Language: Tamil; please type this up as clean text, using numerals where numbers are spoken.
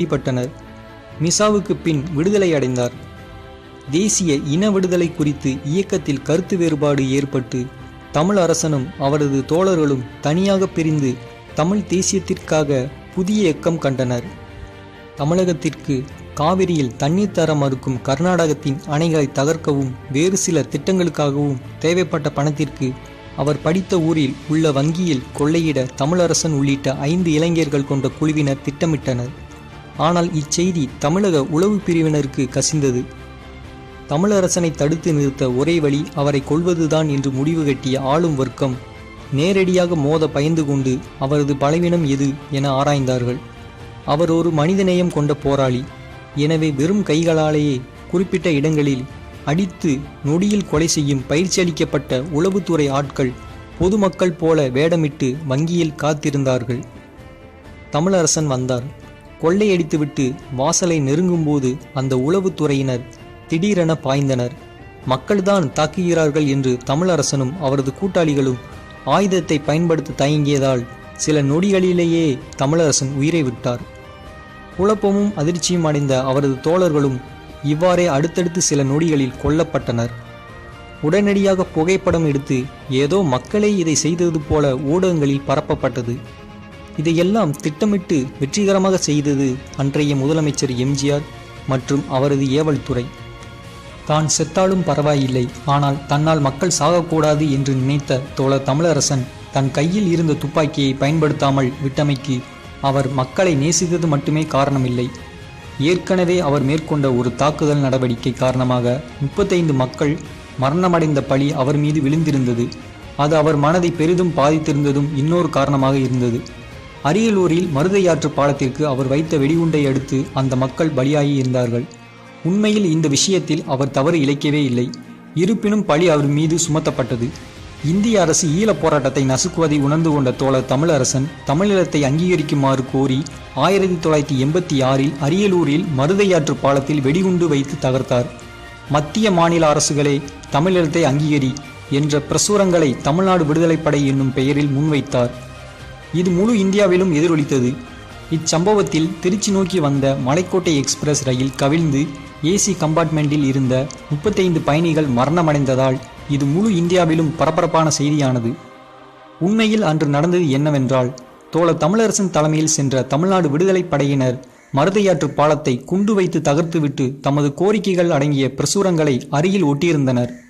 பிடிபட்டனர். மிசாவுக்கு பின் விடுதலை அடைந்தார். தேசிய இன விடுதலை குறித்து இயக்கத்தில் கருத்து வேறுபாடு ஏற்பட்டு தமிழ் அரசனும் அவரது தோழர்களும் தனியாக பிரிந்து தமிழ் தேசியத்திற்காக புதிய இயக்கம் கண்டனர். தமிழகத்திற்கு காவிரியில் தண்ணீர் தர மறுக்கும் கர்நாடகத்தின் அணைகளை தகர்க்கவும் வேறு சில திட்டங்களுக்காகவும் தேவைப்பட்ட பணத்திற்கு அவர் படித்த ஊரில் உள்ள வங்கியில் கொள்ளையிட தமிழரசன் உள்ளிட்ட 5 இளைஞர்கள் கொண்ட குழுவினர் திட்டமிட்டனர். ஆனால் இச்செய்தி தமிழக உளவு பிரிவினருக்கு கசிந்தது. தமிழரசனை தடுத்து நிறுத்த ஒரே வழி அவரை கொல்வதுதான் என்று முடிவு கட்டிய ஆளும் வர்க்கம் நேரடியாக மோத பயந்து கொண்டு அவரது பலவீனம் எது என ஆராய்ந்தார்கள். அவர் ஒரு மனிதநேயம் கொண்ட போராளி. எனவே வெறும் கைகளாலேயே குறிப்பிட்ட இடங்களில் அடித்து நொடியில் கொலை செய்யும் பயிற்சி அளிக்கப்பட்ட உளவுத்துறை ஆட்கள் பொதுமக்கள் போல வேடமிட்டு வங்கியில் காத்திருந்தார்கள். தமிழரசன் வந்தார். கொள்ளையடித்துவிட்டு வாசலை நெருங்கும்போது அந்த உளவுத்துறையினர் திடீரென பாய்ந்தனர். மக்கள்தான் தாக்குகிறார்கள் என்று தமிழரசனும் அவரது கூட்டாளிகளும் ஆயுதத்தை பயன்படுத்த தயங்கியதால் சில நொடிகளிலேயே தமிழரசன் உயிரை விட்டார். குழப்பமும் அதிர்ச்சியும் அடைந்த அவரது தோழர்களும் இவ்வாறே அடுத்தடுத்து சில நொடிகளில் கொல்லப்பட்டனர். உடனடியாக புகைப்படம் எடுத்து ஏதோ மக்களே இதை செய்தது போல ஊடகங்களில் பரப்பப்பட்டது. இதையெல்லாம் திட்டமிட்டு வெற்றிகரமாக செய்தது அன்றைய முதலமைச்சர் எம்ஜிஆர் மற்றும் அவரது ஏவல் துறை. தான் செத்தாலும் பரவாயில்லை, ஆனால் தன்னால் மக்கள் சாகக்கூடாது என்று நினைத்த தோழர் தமிழரசன் தன் கையில் இருந்த துப்பாக்கியை பயன்படுத்தாமல் விட்டமைக்கு அவர் மக்களை நேசித்தது மட்டுமே காரணமில்லை. ஏற்கனவே அவர் மேற்கொண்ட ஒரு தாக்குதல் நடவடிக்கை காரணமாக 35 மக்கள் மரணமடைந்த பழி அவர் மீது விழுந்திருந்தது. அது அவர் மனதை பெரிதும் பாதித்திருந்ததும் இன்னொரு காரணமாக இருந்தது. அரியலூரில் மருதையாற்று பாலத்திற்கு அவர் வைத்த வெடிகுண்டை அடுத்து அந்த மக்கள் பலியாகி இருந்தார்கள். உண்மையில் இந்த விஷயத்தில் அவர் தவறு இழைக்கவே இல்லை. இருப்பினும் பழி அவர் மீது சுமத்தப்பட்டது. இந்திய அரசு ஈழப் போராட்டத்தை நசுக்குவதை உணர்ந்து கொண்ட தோழர் தமிழரசன் தமிழீழத்தை அங்கீகரிக்குமாறு கோரி 1986இல் அரியலூரில் மருதையாற்று பாலத்தில் வெடிகுண்டு வைத்து தகர்த்தார். மத்திய மாநில அரசுகளே தமிழீழத்தை அங்கீகரி என்ற பிரசுரங்களை தமிழ்நாடு விடுதலைப்படை என்னும் பெயரில் முன்வைத்தார். இது முழு இந்தியாவிலும் எதிரொலித்தது. இச்சம்பவத்தில் திருச்சி நோக்கி வந்த மலைக்கோட்டை எக்ஸ்பிரஸ் ரயில் கவிழ்ந்து ஏசி கம்பார்ட்மெண்டில் இருந்த 35 பயணிகள் மரணமடைந்ததால் இது முழு இந்தியாவிலும் பரபரப்பான செய்தியானது. உண்மையில் அன்று நடந்தது என்னவென்றால், தோழர் தமிழரசன் தலைமையில் சென்ற தமிழ்நாடு விடுதலை படையினர் மருதையாற்று பாலத்தை குண்டு வைத்து தகர்த்துவிட்டு தமது கோரிக்கைகள் அடங்கிய பிரசுரங்களை அருகில் ஒட்டியிருந்தனர்.